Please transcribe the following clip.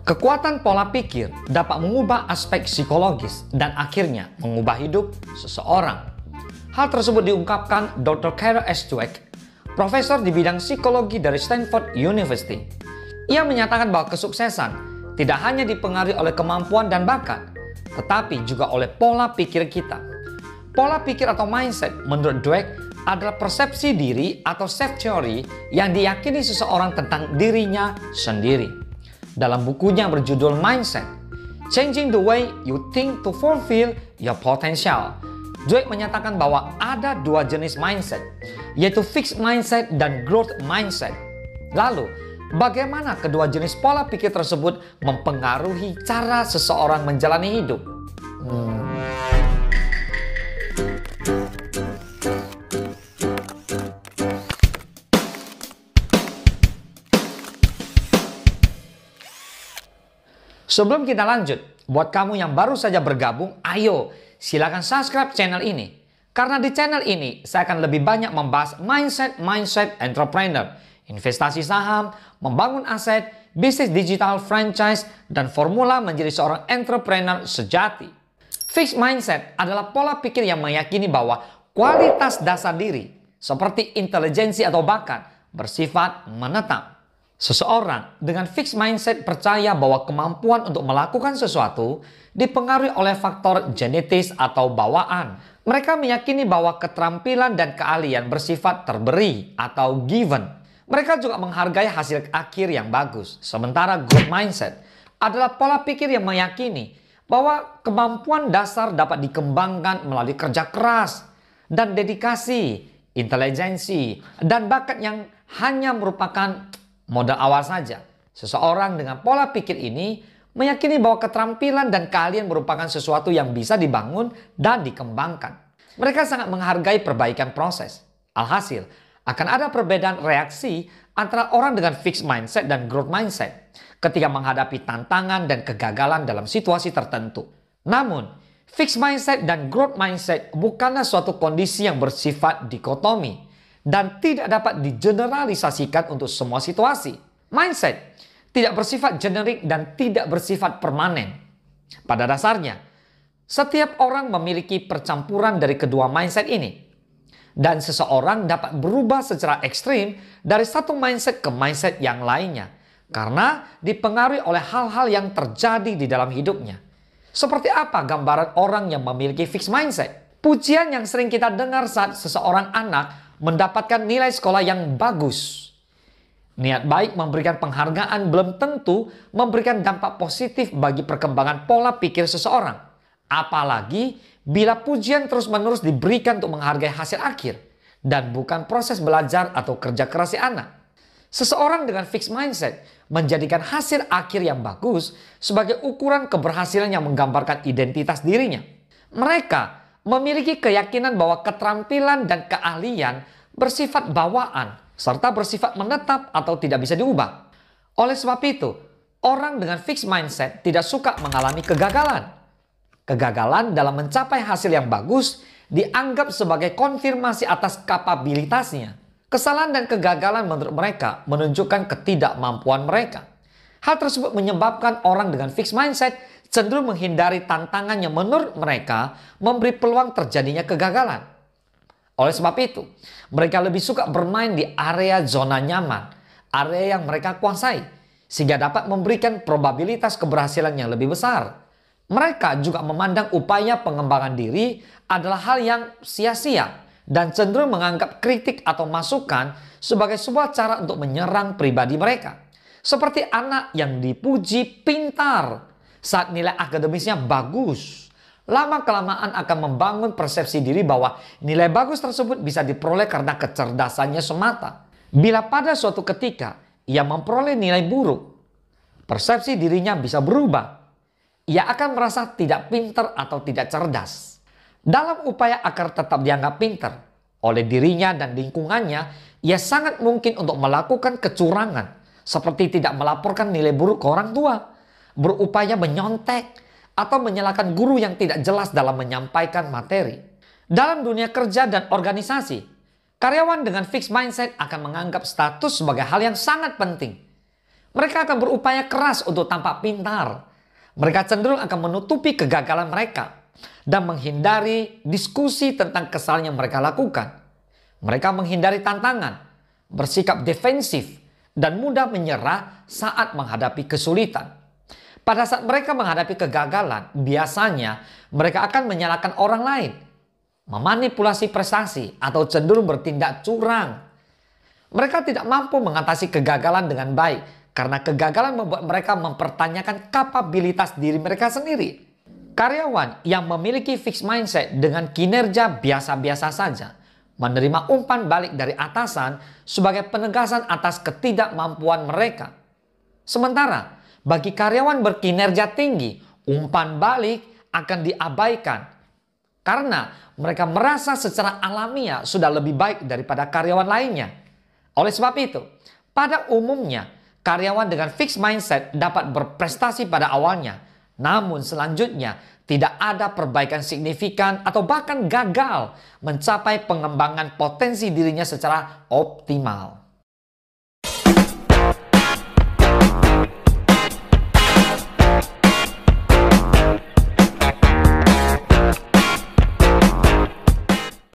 Kekuatan pola pikir dapat mengubah aspek psikologis dan akhirnya mengubah hidup seseorang. Hal tersebut diungkapkan Dr. Carol S. Dweck, profesor di bidang psikologi dari Stanford University. Ia menyatakan bahwa kesuksesan tidak hanya dipengaruhi oleh kemampuan dan bakat, tetapi juga oleh pola pikir kita. Pola pikir atau mindset menurut Dweck adalah persepsi diri atau self-theory yang diyakini seseorang tentang dirinya sendiri. Dalam bukunya berjudul Mindset, Changing the Way You Think to Fulfill Your Potential, Dweck menyatakan bahwa ada dua jenis mindset, yaitu fixed mindset dan growth mindset. Lalu, bagaimana kedua jenis pola pikir tersebut mempengaruhi cara seseorang menjalani hidup? Sebelum kita lanjut, buat kamu yang baru saja bergabung, ayo silakan subscribe channel ini. Karena di channel ini, saya akan lebih banyak membahas mindset entrepreneur, investasi saham, membangun aset, bisnis digital, franchise, dan formula menjadi seorang entrepreneur sejati. Fixed mindset adalah pola pikir yang meyakini bahwa kualitas dasar diri, seperti intelijensi atau bakat, bersifat menetap. Seseorang dengan fixed mindset percaya bahwa kemampuan untuk melakukan sesuatu dipengaruhi oleh faktor genetis atau bawaan. Mereka meyakini bahwa keterampilan dan keahlian bersifat terberi atau given. Mereka juga menghargai hasil akhir yang bagus. Sementara growth mindset adalah pola pikir yang meyakini bahwa kemampuan dasar dapat dikembangkan melalui kerja keras dan dedikasi, intelijensi, dan bakat yang hanya merupakan modal awal saja. Seseorang dengan pola pikir ini meyakini bahwa keterampilan dan keahlian merupakan sesuatu yang bisa dibangun dan dikembangkan. Mereka sangat menghargai perbaikan proses. Alhasil, akan ada perbedaan reaksi antara orang dengan fixed mindset dan growth mindset ketika menghadapi tantangan dan kegagalan dalam situasi tertentu. Namun, fixed mindset dan growth mindset bukanlah suatu kondisi yang bersifat dikotomi dan tidak dapat digeneralisasikan untuk semua situasi. Mindset tidak bersifat generik dan tidak bersifat permanen. Pada dasarnya, setiap orang memiliki percampuran dari kedua mindset ini. Dan seseorang dapat berubah secara ekstrim dari satu mindset ke mindset yang lainnya, karena dipengaruhi oleh hal-hal yang terjadi di dalam hidupnya. Seperti apa gambaran orang yang memiliki fixed mindset? Pujian yang sering kita dengar saat seseorang anak mendapatkan nilai sekolah yang bagus. Niat baik memberikan penghargaan belum tentu memberikan dampak positif bagi perkembangan pola pikir seseorang. Apalagi bila pujian terus-menerus diberikan untuk menghargai hasil akhir dan bukan proses belajar atau kerja keras si anak. Seseorang dengan fixed mindset menjadikan hasil akhir yang bagus sebagai ukuran keberhasilan yang menggambarkan identitas dirinya. Mereka memiliki keyakinan bahwa keterampilan dan keahlian bersifat bawaan serta bersifat menetap atau tidak bisa diubah. Oleh sebab itu, orang dengan fixed mindset tidak suka mengalami kegagalan. Kegagalan dalam mencapai hasil yang bagus dianggap sebagai konfirmasi atas kapabilitasnya. Kesalahan dan kegagalan menurut mereka menunjukkan ketidakmampuan mereka. Hal tersebut menyebabkan orang dengan fixed mindset cenderung menghindari tantangan yang menurut mereka memberi peluang terjadinya kegagalan. Oleh sebab itu, mereka lebih suka bermain di area zona nyaman, area yang mereka kuasai, sehingga dapat memberikan probabilitas keberhasilan yang lebih besar. Mereka juga memandang upaya pengembangan diri adalah hal yang sia-sia dan cenderung menganggap kritik atau masukan sebagai sebuah cara untuk menyerang pribadi mereka. Seperti anak yang dipuji pintar saat nilai akademisnya bagus, lama-kelamaan akan membangun persepsi diri bahwa nilai bagus tersebut bisa diperoleh karena kecerdasannya semata. Bila pada suatu ketika ia memperoleh nilai buruk, persepsi dirinya bisa berubah. Ia akan merasa tidak pintar atau tidak cerdas. Dalam upaya agar tetap dianggap pintar oleh dirinya dan lingkungannya, ia sangat mungkin untuk melakukan kecurangan, seperti tidak melaporkan nilai buruk ke orang tua, berupaya menyontek, atau menyalahkan guru yang tidak jelas dalam menyampaikan materi. Dalam dunia kerja dan organisasi, karyawan dengan fixed mindset akan menganggap status sebagai hal yang sangat penting. Mereka akan berupaya keras untuk tampak pintar. Mereka cenderung akan menutupi kegagalan mereka dan menghindari diskusi tentang kesalahan yang mereka lakukan. Mereka menghindari tantangan, bersikap defensif, dan mudah menyerah saat menghadapi kesulitan. Pada saat mereka menghadapi kegagalan, biasanya mereka akan menyalahkan orang lain, memanipulasi prestasi, atau cenderung bertindak curang. Mereka tidak mampu mengatasi kegagalan dengan baik karena kegagalan membuat mereka mempertanyakan kapabilitas diri mereka sendiri. Karyawan yang memiliki fixed mindset dengan kinerja biasa-biasa saja menerima umpan balik dari atasan sebagai penegasan atas ketidakmampuan mereka. Sementara bagi karyawan berkinerja tinggi, umpan balik akan diabaikan karena mereka merasa secara alamiah sudah lebih baik daripada karyawan lainnya. Oleh sebab itu, pada umumnya karyawan dengan fixed mindset dapat berprestasi pada awalnya, namun selanjutnya tidak ada perbaikan signifikan atau bahkan gagal mencapai pengembangan potensi dirinya secara optimal.